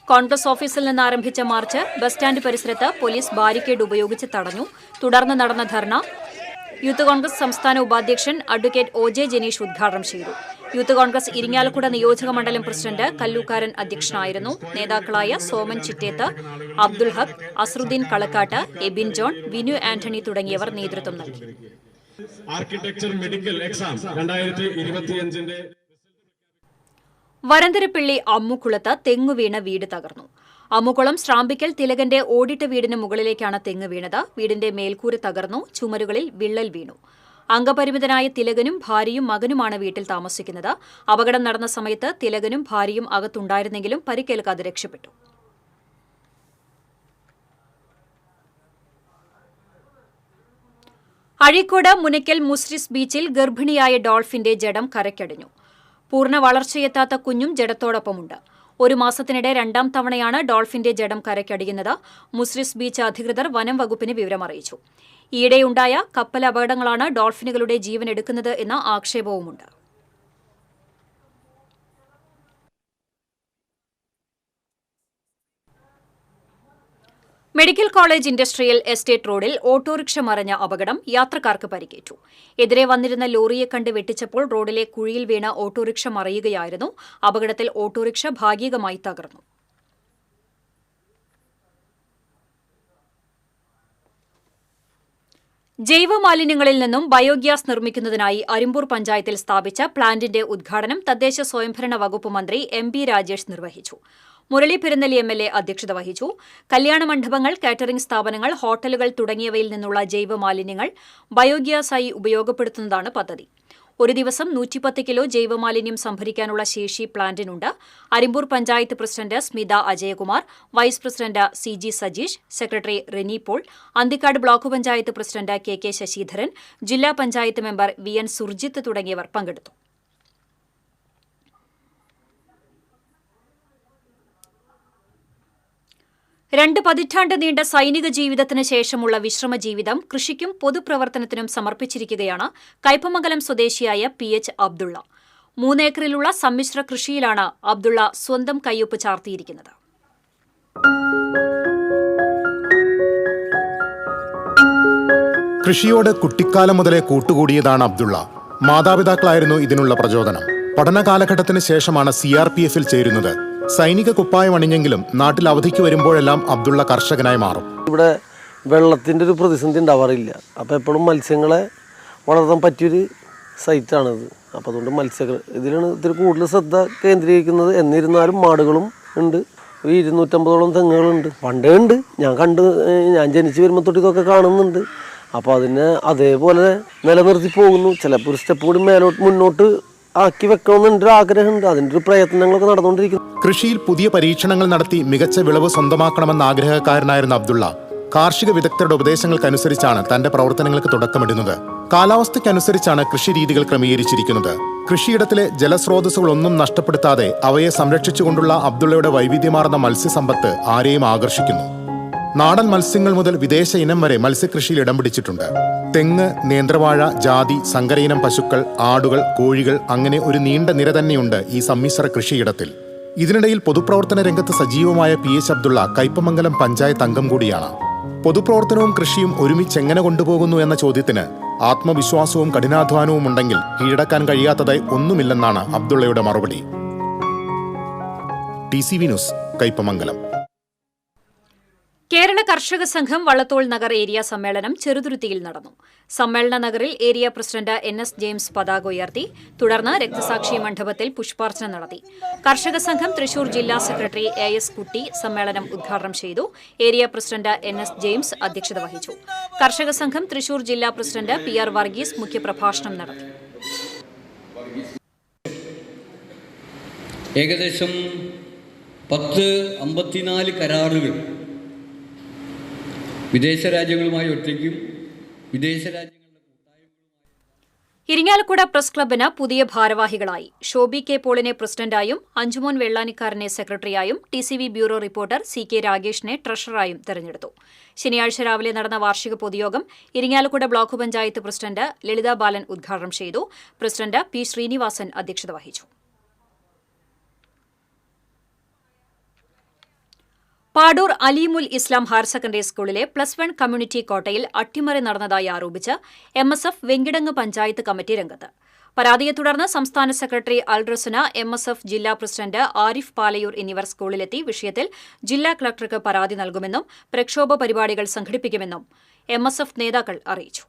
കോൺഗ്രസ് ഓഫീസിൽ നിന്ന് ആരംഭിച്ച മാർച്ച് ബസ് സ്റ്റാൻഡ് പരിസരത്ത് പോലീസ് ബാരിക്കേഡ് ഉപയോഗിച്ച് തടഞ്ഞു. തുടർന്ന് നടന്ന ധർണ യൂത്ത് കോൺഗ്രസ് സംസ്ഥാന ഉപാധ്യക്ഷൻ അഡ്വക്കേറ്റ് OJ ജനീഷ് ഉദ്ഘാടനം ചെയ്തു. യൂത്ത് കോൺഗ്രസ് ഇരിങ്ങാലക്കുട നിയോജക മണ്ഡലം പ്രസിഡന്റ് കല്ലൂക്കാരൻ അധ്യക്ഷനായിരുന്നു. നേതാക്കളായ സോമൻ ചിറ്റേത്ത്, അബ്ദുൽ ഹഖ്, അസ്രുദ്ദീൻ കളക്കാട്ട്, എബിൻ ജോൺ, വിനു ആന്റണി തുടങ്ങിയവർ നേതൃത്വം നൽകി. ആർക്കിടെക്ചർ മെഡിക്കൽ എക്സാം 2025 വരന്തരപ്പിള്ളി അമ്മുകുളത്ത് തെങ്ങുവീണ വീട് തകർന്നു. അമ്മുകുളം ശ്രാമ്പിക്കൽ തിലകന്റെ ഓടിട്ട വീടിന് മുകളിലേക്കാണ് തെങ്ങ് വീണത്. വീടിന്റെ മേൽക്കൂര തകർന്നു. ചുമരുകളിൽ വിള്ളൽ വീണു. അംഗപരിമിതനായ തിലകനും ഭാര്യയും മകനുമാണ് വീട്ടിൽ താമസിക്കുന്നത്. അപകടം നടന്ന സമയത്ത് തിലകനും ഭാര്യയും അകത്തുണ്ടായിരുന്നെങ്കിലും പരിക്കേൽക്കാതെ രക്ഷപ്പെട്ടു. അഴീക്കോട് മുനയ്ക്കൽ മുസ്രിസ് ബീച്ചിൽ ഗർഭിണിയായ ഡോൾഫിന്റെ ജഡം കരയ്ക്കടിഞ്ഞു. പൂർണ്ണ വളർച്ചയെത്താത്ത കുഞ്ഞും ജഡത്തോടൊപ്പമുണ്ട്. 1 മാസത്തിനിടെ 2ാം തവണയാണ് ഡോൾഫിന്റെ ജഡം കരയ്ക്കടിയുന്നത്. മുസ്രിസ് ബീച്ച് അധികൃതർ വനം വകുപ്പിന് വിവരമറിയിച്ചു. ഈയിടെയുണ്ടായ കപ്പൽ അപകടങ്ങളാണ് ഡോൾഫിനുകളുടെ ജീവൻ എടുക്കുന്നത് എന്ന ആക്ഷേപവുമുണ്ട്. മെഡിക്കൽ കോളേജ് ഇൻഡസ്ട്രിയൽ എസ്റ്റേറ്റ് റോഡിൽ ഓട്ടോറിക്ഷ മറിഞ്ഞ അപകടം. യാത്രക്കാർക്ക് പരിക്കേറ്റു. എതിരെ വന്നിരുന്ന ലോറിയെ കണ്ട് വെട്ടിച്ചപ്പോൾ റോഡിലെ കുഴിയിൽ വീണ ഓട്ടോറിക്ഷ മറിയുകയായിരുന്നു. അപകടത്തിൽ ഓട്ടോറിക്ഷ ഭാഗികമായി തകർന്നു. ജൈവമാലിന്യങ്ങളിൽ നിന്നും ബയോഗ്യാസ് നിർമ്മിക്കുന്നതിനായി അരിമ്പൂർ പഞ്ചായത്തിൽ സ്ഥാപിച്ച പ്ലാന്റിന്റെ ഉദ്ഘാടനം തദ്ദേശ സ്വയംഭരണ വകുപ്പ് മന്ത്രി MB രാജേഷ് നിർവഹിച്ചു. മുരളി പെരുന്നലി MLA അധ്യക്ഷത വഹിച്ചു. കല്യാണ മണ്ഡപങ്ങൾ, കാറ്ററിംഗ് സ്ഥാപനങ്ങൾ, ഹോട്ടലുകൾ തുടങ്ങിയവയിൽ നിന്നുള്ള ജൈവമാലിന്യങ്ങൾ ബയോഗ്യാസായി ഉപയോഗപ്പെടുത്തുന്നതാണ് പദ്ധതി. ഒരു ദിവസം 110 കിലോ ജൈവമാലിന്യം സംഭരിക്കാനുള്ള ശേഷി പ്ലാന്റിനുണ്ട്. Arimpur panchayat president Smitha Ajayakumar, vice president CG Sajeesh, secretary Reni Paul, Anthikad block panchayat president KK Sasidharan, ജില്ലാ പഞ്ചായത്ത് മെമ്പർ VN സുർജിത്ത് തുടങ്ങിയവർ പങ്കെടുത്തു. രണ്ട് പതിറ്റാണ്ട് നീണ്ട സൈനിക ജീവിതത്തിന് ശേഷമുള്ള വിശ്രമ ജീവിതം കൃഷിക്കും പൊതുപ്രവർത്തനത്തിനും സമർപ്പിച്ചിരിക്കുകയാണ് കയ്പമംഗലം സ്വദേശിയായ PH അബ്ദുള്ള. 3 ഏക്കറിലുള്ള സമ്മിശ്ര കൃഷിയിലാണ് അബ്ദുള്ള സ്വന്തം കയ്യൊപ്പ് ചാർത്തിയിരിക്കുന്നത്. കൃഷിയോട് കുട്ടിക്കാലം മുതലേ കൂട്ടുകൂടിയതാണ് അബ്ദുള്ള. മാതാപിതാക്കളായിരുന്നു ഇതിനുള്ള പ്രചോദനം. പഠന കാലഘട്ടത്തിന് ശേഷമാണ് CRPFൽ ചേരുന്നത്. സൈനിക കുപ്പായം അണിഞ്ഞെങ്കിലും നാട്ടിൽ അവധിക്ക് വരുമ്പോഴെല്ലാം അബ്ദുള്ള കർഷകനായി മാറും. ഇവിടെ വെള്ളത്തിൻ്റെ ഒരു പ്രതിസന്ധി ഉണ്ടാവാറില്ല. അപ്പോൾ എപ്പോഴും മത്സ്യങ്ങളെ വളർത്താൻ പറ്റിയൊരു സൈറ്റാണിത്. അപ്പോൾ അതുകൊണ്ട് ഇതിലാണ് ഇത്തിരി കൂടുതൽ ശ്രദ്ധ കേന്ദ്രീകരിക്കുന്നത്. എന്നിരുന്നാലും മാടുകളും ഉണ്ട്. 250ഓളം തെങ്ങുകളുണ്ട്. പണ്ടേ ഉണ്ട്. ഞാൻ ജനിച്ച് വരുമ്പോൾ തൊട്ട് ഇതൊക്കെ കാണുന്നുണ്ട്. അപ്പോൾ അതിനെ അതേപോലെ നിലനിർത്തി പോകുന്നു. ചിലപ്പോൾ ഒരു സ്റ്റെപ്പ് കൂടി മുന്നോട്ട് ആക്കി വെക്കണമെന്ന് ഒരു ആഗ്രഹമുണ്ട്. അതിൻ്റെ ഒരു പ്രയത്നങ്ങളൊക്കെ നടന്നുകൊണ്ടിരിക്കുന്നു. കൃഷിയിൽ പുതിയ പരീക്ഷണങ്ങൾ നടത്തി മികച്ച വിളവ് സ്വന്തമാക്കണമെന്ന ആഗ്രഹക്കാരനായിരുന്ന അബ്ദുള്ള കാർഷിക വിദഗ്ധരുടെ ഉപദേശങ്ങൾക്കനുസരിച്ചാണ് തന്റെ പ്രവർത്തനങ്ങൾക്ക് തുടക്കമിടുന്നത്. കാലാവസ്ഥയ്ക്കനുസരിച്ചാണ് കൃഷിരീതികൾ ക്രമീകരിച്ചിരിക്കുന്നത്. കൃഷിയിടത്തിലെ ജലസ്രോതസ്സുകളൊന്നും നഷ്ടപ്പെടുത്താതെ അവയെ സംരക്ഷിച്ചുകൊണ്ടുള്ള അബ്ദുള്ളയുടെ വൈവിധ്യമാർന്ന മത്സ്യസമ്പത്ത് ആരെയും ആകർഷിക്കുന്നു. നാടൻ മത്സ്യങ്ങൾ മുതൽ വിദേശ ഇനം വരെ മത്സ്യകൃഷിയിൽ ഇടം പിടിച്ചിട്ടുണ്ട്. തെങ്ങ്, നേന്ത്രവാഴ, ജാതി, സങ്കരയിനം പശുക്കൾ, ആടുകൾ, കോഴികൾ അങ്ങനെ ഒരു നീണ്ട നിര തന്നെയുണ്ട് ഈ സമ്മിശ്ര കൃഷിയിടത്തിൽ. ഇതിനിടയിൽ പൊതുപ്രവർത്തന രംഗത്ത് സജീവമായ PH അബ്ദുള്ള കയ്പമംഗലം പഞ്ചായത്ത് അംഗം കൂടിയാണ്. പൊതുപ്രവർത്തനവും കൃഷിയും ഒരുമിച്ച് എങ്ങനെ കൊണ്ടുപോകുന്നു എന്ന ചോദ്യത്തിന് ആത്മവിശ്വാസവും കഠിനാധ്വാനവും ഉണ്ടെങ്കിൽ കീഴടക്കാൻ കഴിയാത്തതായി ഒന്നുമില്ലെന്നാണ് അബ്ദുള്ളയുടെ മറുപടി. TCV news, Kaipamangalam. കേരള കർഷക സംഘം വള്ളത്തോൾ നഗർ ഏരിയ സമ്മേളനം ചെറുതുരുത്തിയിൽ നടന്നു. സമ്മേളന നഗറിൽ ഏരിയ പ്രസിഡന്റ് NS ജെയിംസ് പതാക ഉയർത്തി. തുടർന്ന് രക്തസാക്ഷി മണ്ഡപത്തിൽ പുഷ്പാർച്ചന നടത്തി. കർഷക സംഘം തൃശൂർ ജില്ലാ സെക്രട്ടറി AS കുട്ടി സമ്മേളനം ഉദ്ഘാടനം ചെയ്തു. ഏരിയ പ്രസിഡന്റ് NS ജെയിംസ് അധ്യക്ഷത വഹിച്ചു. കർഷക സംഘം തൃശൂർ ജില്ലാ പ്രസിഡന്റ് PR വർഗീസ് മുഖ്യപ്രഭാഷണം നടത്തി. ഏകദേശം 54 കരാറുകൾ വിദേശ രാജ്യങ്ങളുമായി ഒറ്റയ്ക്കും വിദേശ രാജ്യങ്ങളുടെ ഇരിങ്ങാലക്കുട പ്രസ് ക്ലബിന് പുതിയ ഭാരവാഹികളായി. ഷോബി K പോളിനെ പ്രസിഡന്റായും അഞ്ചുമോൻ വെള്ളാനിക്കാരനെ സെക്രട്ടറിയായും TCV ബ്യൂറോ റിപ്പോർട്ടർ CK രാഗേഷിനെ ട്രഷററായും തെരഞ്ഞെടുത്തു. ശനിയാഴ്ച രാവിലെ നടന്ന വാർഷിക പൊതുയോഗം ഇരിങ്ങാലക്കുട ബ്ലോക്ക് പഞ്ചായത്ത് പ്രസിഡന്റ് ലളിത ബാലൻ ഉദ്ഘാടനം ചെയ്തു. പ്രസിഡന്റ് P ശ്രീനിവാസൻ അധ്യക്ഷത വഹിച്ചു. പാടൂർ അലീമുൽ ഇസ്ലാം ഹയർ സെക്കൻഡറി സ്കൂളിലെ +1 കമ്മ്യൂണിറ്റി കോട്ടയിൽ അട്ടിമറി നടന്നതായി ആരോപിച്ച് MSF വെങ്കിടങ്ങ് പഞ്ചായത്ത് കമ്മിറ്റി രംഗത്ത്. പരാതിയെ തുടർന്ന് സംസ്ഥാന സെക്രട്ടറി അൽറസന, MSF ജില്ലാ പ്രസിഡന്റ് ആരിഫ് പാലയൂർ എന്നിവർ സ്കൂളിലെത്തി വിഷയത്തിൽ ജില്ലാ കളക്ടർക്ക് പരാതി നൽകുമെന്നും പ്രക്ഷോഭ പരിപാടികൾ സംഘടിപ്പിക്കുമെന്നും MSF നേതാക്കൾ അറിയിച്ചു.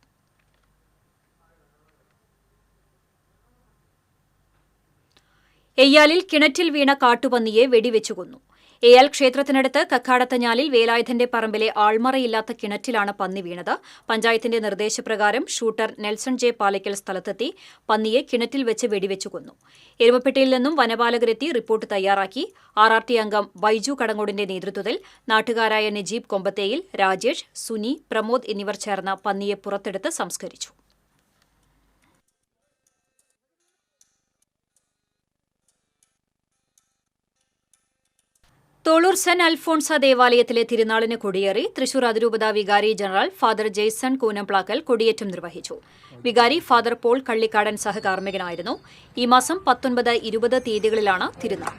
എയ്യാലിൽ കിണറ്റിൽ വീണ കാട്ടുപന്നിയെ വെടിവെച്ചു കൊന്നു. എയ്യാൽ ക്ഷേത്രത്തിനടുത്ത് കക്കാടത്തഞ്ഞാലിൽ വേലായുധന്റെ പറമ്പിലെ ആൾമറയില്ലാത്ത കിണറ്റിലാണ് പന്നി വീണത്. പഞ്ചായത്തിന്റെ നിർദ്ദേശപ്രകാരം ഷൂട്ടർ നെൽസൺ J പാലയ്ക്കൽ സ്ഥലത്തെത്തി പന്നിയെ കിണറ്റിൽ വെച്ച് വെടിവെച്ചു കൊന്നു. എരുമപ്പെട്ടിയിൽ നിന്നും വനപാലകരെത്തി റിപ്പോർട്ട് തയ്യാറാക്കി. RRT അംഗം ബൈജു കടങ്ങോടിന്റെ നേതൃത്വത്തിൽ നാട്ടുകാരായ നജീബ് കൊമ്പത്തേയിൽ, രാജേഷ്, സുനി, പ്രമോദ് എന്നിവർ ചേർന്ന് പന്നിയെ പുറത്തെടുത്ത് സംസ്കരിച്ചു. തോളൂർ സെന്റ് അൽഫോൺസ ദേവാലയത്തിലെ തിരുനാളിന് കൊടിയേറി. തൃശൂർ അതിരൂപത വികാരി ജനറൽ ഫാദർ ജെയ്സൺ കൂനംപ്ലാക്കൽ കൊടിയേറ്റം നിർവഹിച്ചു. വികാരി ഫാദർ പോൾ കള്ളിക്കാടൻ സഹകാർമ്മികനായിരുന്നു. ഈ മാസം 19, 20 തീയതികളിലാണ് തിരുനാൾ.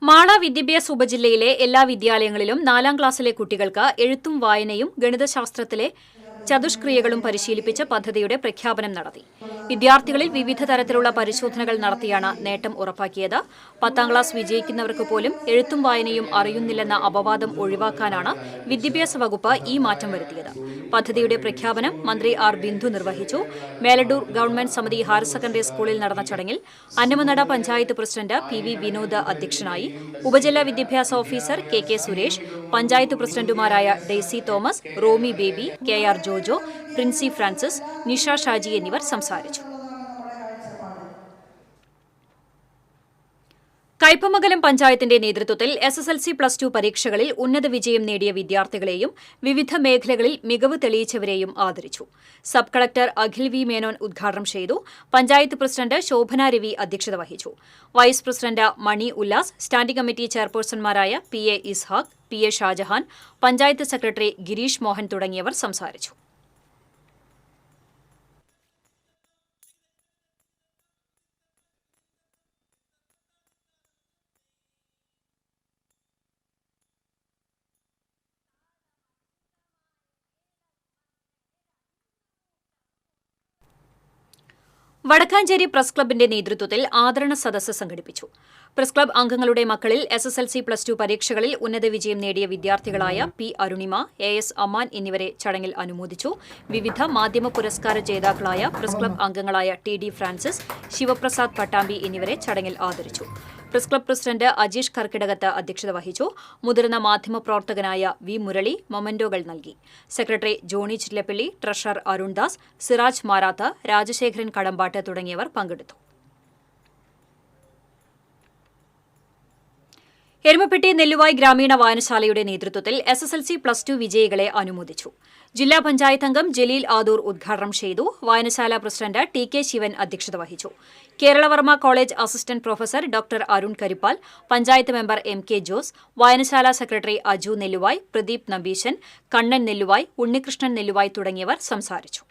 മാള വിദ്യാഭ്യാസ ഉപജില്ലയിലെ എല്ലാ വിദ്യാലയങ്ങളിലും 4ാം ക്ലാസ്സിലെ കുട്ടികൾക്ക് എഴുത്തും വായനയും ഗണിതശാസ്ത്രത്തിലെ ചതുഷ്ക്രിയകളും പരിശീലിപ്പിച്ച പദ്ധതിയുടെ പ്രഖ്യാപനം നടത്തി. വിദ്യാർത്ഥികളിൽ വിവിധ തരത്തിലുള്ള പരിശോധനകൾ നടത്തിയാണ് നേട്ടം ഉറപ്പാക്കിയത്. 10ാം ക്ലാസ് വിജയിക്കുന്നവർക്ക് പോലും എഴുത്തും വായനയും അറിയുന്നില്ലെന്ന അപവാദം ഒഴിവാക്കാനാണ് വിദ്യാഭ്യാസ വകുപ്പ് ഈ മാറ്റം വരുത്തിയത്. പദ്ധതിയുടെ പ്രഖ്യാപനം മന്ത്രി R ബിന്ദു നിർവഹിച്ചു. മേലഡൂർ ഗവൺമെന്റ് സമിതി ഹയർ സെക്കൻഡറി സ്കൂളിൽ നടന്ന ചടങ്ങിൽ അന്നമനട പഞ്ചായത്ത് പ്രസിഡന്റ് PV വിനോദ് അധ്യക്ഷനായി. ഉപജില്ലാ വിദ്യാഭ്യാസ ഓഫീസർ KK സുരേഷ്, പഞ്ചായത്ത് പ്രസിഡന്റുമാരായ ഡെയ്സി തോമസ്, റോമി ബേബി, KR ജോജോ, പ്രിൻസി ഫ്രാൻസിസ്, നിഷ ഷാജി എന്നിവർ സംസാരിച്ചു. കയ്പമംഗലം പഞ്ചായത്തിന്റെ നേതൃത്വത്തിൽ SSLC +2 പരീക്ഷകളിൽ ഉന്നത വിജയം നേടിയ വിദ്യാർത്ഥികളെയും വിവിധ മേഖലകളിൽ മികവ് തെളിയിച്ചവരെയും ആദരിച്ചു. Sub collector Akhil V Menon ഉദ്ഘാടനം ചെയ്തു. പഞ്ചായത്ത് പ്രസിഡന്റ് ശോഭന രവി അധ്യക്ഷത വഹിച്ചു. Vice president Mani Ullas, standing committee ചെയർപേഴ്സൺമാരായ PA Ishaq, PA Shajahan, panchayat secretary Girish Mohan തുടങ്ങിയവർ സംസാരിച്ചു. വടക്കാഞ്ചേരി പ്രസ് ക്ലബിന്റെ നേതൃത്വത്തിൽ ആദരണ സദസ്സ് സംഘടിപ്പിച്ചു. പ്രസ് ക്ലബ് അംഗങ്ങളുടെ മക്കളിൽ SSLC +2 പരീക്ഷകളിൽ ഉന്നത വിജയം നേടിയ വിദ്യാർത്ഥികളായ P അരുണിമ, AS അമാൻ എന്നിവരെ ചടങ്ങിൽ അനുമോദിച്ചു. വിവിധ മാധ്യമ പുരസ്കാര ജേതാക്കളായ പ്രസ് ക്ലബ് അംഗങ്ങളായ TD ഫ്രാൻസിസ്, ശിവപ്രസാദ് പട്ടാമ്പി എന്നിവരെ ചടങ്ങിൽ ആദരിച്ചു. Press club president Ajeesh Karkidakathu അധ്യക്ഷത വഹിച്ചു. മുതിർന്ന മാധ്യമപ്രവർത്തകനായ വി മുരളി മൊമന്റോകൾ നൽകി. സെക്രട്ടറി ജോണി ചിറ്റലപ്പള്ളി, ട്രഷറർ അരുൺദാസ്, സിറാജ് മാരാത്ത്, രാജശേഖരൻ കടമ്പാട്ട് തുടങ്ങിയവർ പങ്കെടുത്തു. എരുമപ്പെട്ടി നെല്ലുവായ് ഗ്രാമീണ വായനശാലയുടെ നേതൃത്വത്തിൽ SSLC +2 വിജയികളെ അനുമോദിച്ചു. ജില്ലാ പഞ്ചായത്ത് അംഗം ജലീൽ ആദൂർ ഉദ്ഘാടനം ചെയ്തു. വായനശാല പ്രസിഡന്റ് TK ശിവൻ അധ്യക്ഷത വഹിച്ചു. Keralavarma college assistant professor doctor Arun Karippal, panchayat member MK Jose, വായനശാല സെക്രട്ടറി അജു നെല്ലുവായ്, പ്രദീപ് നമ്പീശൻ, കണ്ണൻ നെല്ലുവായ്, ഉണ്ണികൃഷ്ണൻ നെല്ലുവായ് തുടങ്ങിയവർ സംസാരിച്ചു.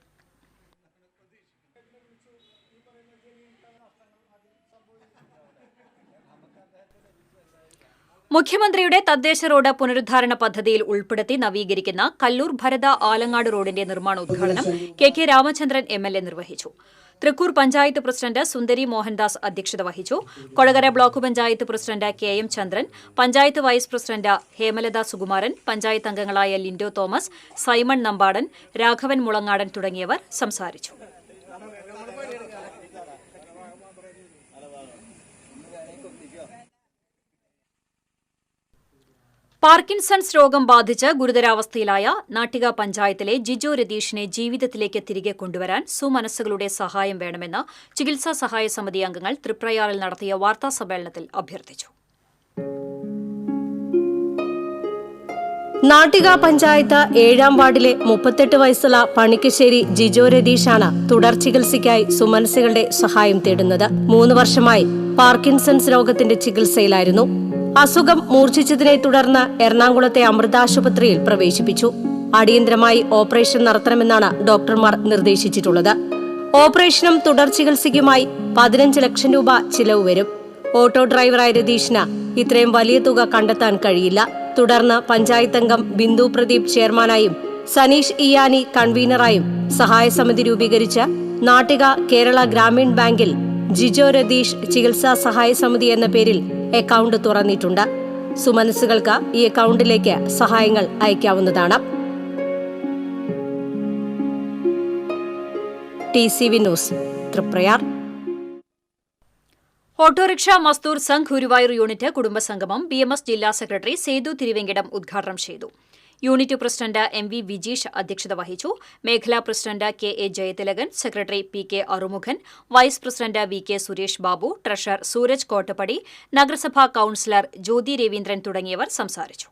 മുഖ്യമന്ത്രിയുടെ തദ്ദേശ റോഡ് പുനരുദ്ധാരണ പദ്ധതിയിൽ ഉൾപ്പെടുത്തി നവീകരിക്കുന്ന കല്ലൂർ ഭരത ആലങ്ങാട് റോഡിന്റെ നിർമ്മാണോദ്ഘാടനം KK രാമചന്ദ്രൻ MLA നിർവഹിച്ചു. തൃക്കൂർ പഞ്ചായത്ത് പ്രസിഡന്റ് സുന്ദരി മോഹൻദാസ് അധ്യക്ഷത വഹിച്ചു. Kodakara block panchayat president KM Chandran, panchayat vice president Hemalatha Sukumaran, panchayat അംഗങ്ങളായ ലിൻഡോ തോമസ്, സൈമൺ നമ്പാടൻ, രാഘവൻ മുളങ്ങാടൻ തുടങ്ങിയവർ സംസാരിച്ചു. പാർക്കിൻസൺസ് രോഗം ബാധിച്ച് ഗുരുതരാവസ്ഥയിലായ നാട്ടിക പഞ്ചായത്തിലെ ജിജോ രതീഷിനെ ജീവിതത്തിലേക്ക് തിരികെ കൊണ്ടുവരാൻ സുമനസ്സുകളുടെ സഹായം വേണമെന്ന് ചികിത്സാ സഹായ സമിതി അംഗങ്ങൾ തൃപ്രയാറിൽ നടത്തിയ വാർത്താസമ്മേളനത്തിൽ അഭ്യർത്ഥിച്ചു. നാട്ടിക പഞ്ചായത്ത് 7ാം വാർഡിലെ 38 വയസ്സുള്ള പണിക്കശ്ശേരി ജിജോ രതീഷാണ് തുടർ ചികിത്സയ്ക്കായി സുമനസ്സുകളുടെ സഹായം തേടുന്നത്. 3 വർഷമായി പാർക്കിൻസൺസ് രോഗത്തിന്റെ ചികിത്സയിലായിരുന്നു. അസുഖം മൂർച്ഛിച്ചതിനെ തുടർന്ന് എറണാകുളത്തെ അമൃത ആശുപത്രിയിൽ പ്രവേശിപ്പിച്ചു. അടിയന്തരമായി ഓപ്പറേഷൻ നടത്തണമെന്നാണ് ഡോക്ടർമാർ നിർദ്ദേശിച്ചിട്ടുള്ളത്. ഓപ്പറേഷനും തുടർ ചികിത്സയ്ക്കുമായി 15 ലക്ഷം രൂപ ചിലവ് വരും. ഓട്ടോ ഡ്രൈവറായ രതീഷിന് ഇത്രയും വലിയ തുക കണ്ടെത്താൻ കഴിയില്ല. തുടർന്ന് പഞ്ചായത്ത് അംഗം ബിന്ദു പ്രദീപ് ചെയർമാനായും സനീഷ് ഇയാനി കൺവീനറായും സഹായ സമിതി രൂപീകരിച്ച് നാട്ടിക കേരള ഗ്രാമീൺ ബാങ്കിൽ ജിജോ രതീഷ് ചികിത്സാ സഹായ സമിതി എന്ന പേരിൽ അക്കൗണ്ട് തുറന്നിട്ടുണ്ട്. സുമനസ്സുകൾക്ക് ഈ അക്കൗണ്ടിലേക്ക് സഹായങ്ങൾ അയക്കാവുന്നതാണ്. TCV news, Triprayar. Auto rickshaw Mazdoor Sangh Guruvayur unit കുടുംബസംഗമം BMS ജില്ലാ സെക്രട്ടറി സേതു തിരുവെങ്കിടം ഉദ്ഘാടനം ചെയ്തു. യൂണിറ്റ് പ്രസിഡന്റ് MV വിജീഷ് അധ്യക്ഷത വഹിച്ചു. മേഖലാ president KA Jayathilakan, secretary PK Arumukhan, vice president VK Suresh Babu, treasurer Sooraj Kottappadi, നഗരസഭാ കൌൺസിലർ ജ്യോതി രവീന്ദ്രൻ തുടങ്ങിയവർ സംസാരിച്ചു.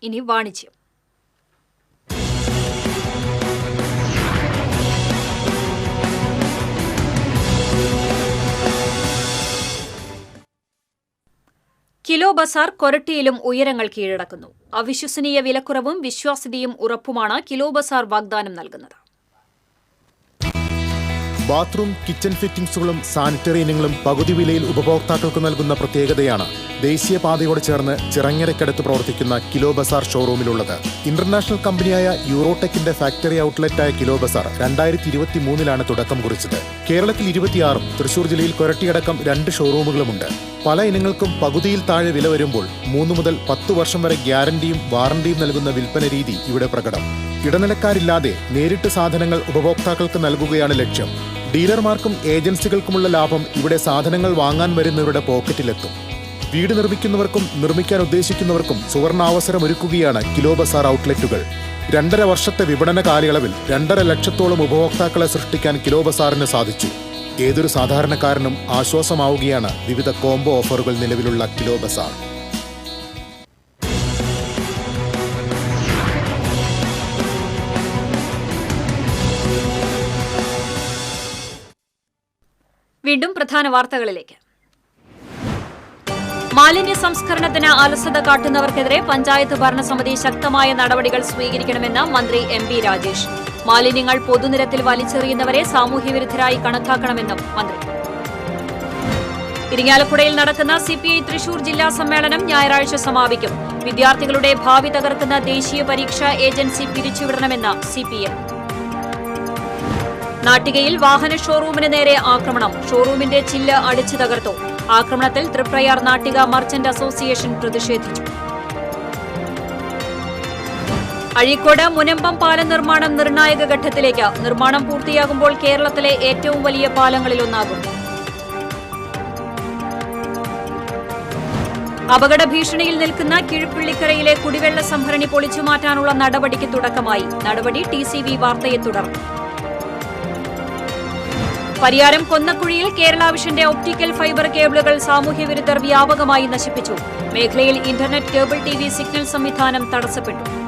ഇനി വാണിജ്യം. കിലോ ബസാർ കൊരട്ടിയിലും ഉയരങ്ങൾ കീഴടക്കുന്നു. അവിശ്വസനീയ വിലക്കുറവും വിശ്വാസ്യതയും ഉറപ്പുമാണ് കിലോ ബസാർ വാഗ്ദാനം നൽകുന്നത്. ബാത്റൂം, കിച്ചൺ ഫിറ്റിംഗ്സുകളും സാനിറ്ററി ഇനങ്ങളും പകുതി വിലയിൽ ഉപഭോക്താക്കൾക്ക് നൽകുന്ന പ്രത്യേകതയാണ് ദേശീയപാതയോട് ചേർന്ന് ചിറങ്ങരയ്ക്കടുത്ത് പ്രവർത്തിക്കുന്ന കിലോ ബസാർ ഷോറൂമിലുള്ളത്. ഇന്റർനാഷണൽ കമ്പനിയായ യൂറോടെക്കിന്റെ ഫാക്ടറി ഔട്ട്ലെറ്റായ കിലോ ബസാർ 2023 തുടക്കം കുറിച്ചത്. കേരളത്തിൽ 26ഉം തൃശൂർ ജില്ലയിൽ കൊരട്ടിയടക്കം 2 ഷോറൂമുകളുമുണ്ട്. പല ഇനങ്ങൾക്കും പകുതിയിൽ താഴെ വില വരുമ്പോൾ 3 മുതൽ 10 വർഷം വരെ ഗ്യാരണ്ടിയും വാറണ്ടിയും നൽകുന്ന വിൽപ്പന രീതി ഇവിടെ പ്രകടം. ഇടനിലക്കാരില്ലാതെ നേരിട്ട് സാധനങ്ങൾ ഉപഭോക്താക്കൾക്ക് നൽകുകയാണ് ലക്ഷ്യം. ഡീലർമാർക്കും ഏജൻസികൾക്കുമുള്ള ലാഭം ഇവിടെ സാധനങ്ങൾ വാങ്ങാൻ വരുന്നവരുടെ പോക്കറ്റിലെത്തും. വീട് നിർമ്മിക്കുന്നവർക്കും നിർമ്മിക്കാൻ ഉദ്ദേശിക്കുന്നവർക്കും സുവർണാവസരമൊരുക്കുകയാണ് കിലോ ബസാർ ഔട്ട്ലെറ്റുകൾ. 2.5 വർഷത്തെ വിപണന കാലയളവിൽ 2.5 ലക്ഷത്തോളം ഉപഭോക്താക്കളെ സൃഷ്ടിക്കാൻ കിലോ ബസാറിന് സാധിച്ചു. ഏതൊരു സാധാരണക്കാരനും ആശ്വാസമാവുകയാണ് വിവിധ കോംബോ ഓഫറുകൾ നിലവിലുള്ള കിലോ ബസാർ. വീണ്ടും പ്രധാന വാർത്തകളിലേക്ക്. മാലിന്യ സംസ്കരണത്തിന് അലസത കാട്ടുന്നവർക്കെതിരെ പഞ്ചായത്ത് ഭരണസമിതി ശക്തമായ നടപടികൾ സ്വീകരിക്കണമെന്ന് മന്ത്രി MB രാജേഷ്. മാലിന്യങ്ങൾ പൊതുനിരത്തിൽ വലിച്ചെറിയുന്നവരെ സാമൂഹ്യവിരുദ്ധരായി കണക്കാക്കണമെന്നും മന്ത്രി. ഇരിങ്ങാലക്കുടയിൽ നടക്കുന്ന CPI തൃശൂർ ജില്ലാ സമ്മേളനം ഞായറാഴ്ച സമാപിക്കും. വിദ്യാർത്ഥികളുടെ ഭാവി തകർക്കുന്ന ദേശീയ പരീക്ഷാ ഏജൻസി പിരിച്ചുവിടണമെന്ന് CPM. നാട്ടികയിൽ വാഹന ഷോറൂമിന് നേരെ ആക്രമണം. ഷോറൂമിന്റെ ചില്ല് അടിച്ചു തകർത്തു. ആക്രമണത്തിൽ തൃപ്രയാർ നാട്ടിക മർച്ചന്റ് അസോസിയേഷൻ പ്രതിഷേധിച്ചു. അഴീക്കോട് മുനമ്പം പാലം നിർമ്മാണം നിർണായക ഘട്ടത്തിലേക്ക്. നിർമ്മാണം പൂർത്തിയാകുമ്പോൾ കേരളത്തിലെ ഏറ്റവും വലിയ പാലങ്ങളിലൊന്നാകും. അപകട ഭീഷണിയിൽ നിൽക്കുന്ന കീഴ്പള്ളിക്കരയിലെ കുടിവെള്ള സംഭരണി പൊളിച്ചുമാറ്റാനുള്ള നടപടിക്ക് തുടക്കമായി. നടപടി TCV വാർത്തയെ തുടർന്നു. പരിയാരം കൊന്നക്കുഴിയിൽ കേരള വിഷന്റെ ഒപ്റ്റിക്കൽ ഫൈബർ കേബിളുകൾ സാമൂഹ്യവിരുദ്ധർ വ്യാപകമായി നശിപ്പിച്ചു. മേഖലയിൽ ഇന്റർനെറ്റ്, കേബിൾ TV സിഗ്നൽ സംവിധാനം തടസ്സപ്പെട്ടു.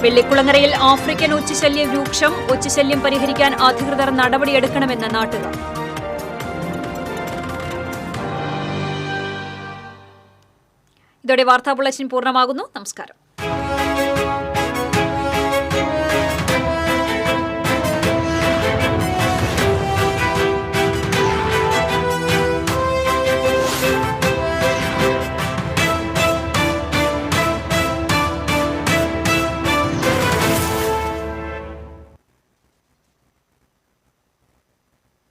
വെള്ളിക്കുളങ്ങരയിൽ ആഫ്രിക്കൻ ഒച്ചുശല്യം രൂക്ഷം. ഒച്ചുശല്യം പരിഹരിക്കാൻ അധികൃതർ നടപടിയെടുക്കണമെന്ന് നാട്ടുകാർ. ഇതോടെ വാർത്താ ബുള്ളറ്റിൻ പൂർണ്ണമാകുന്നു. നമസ്കാരം.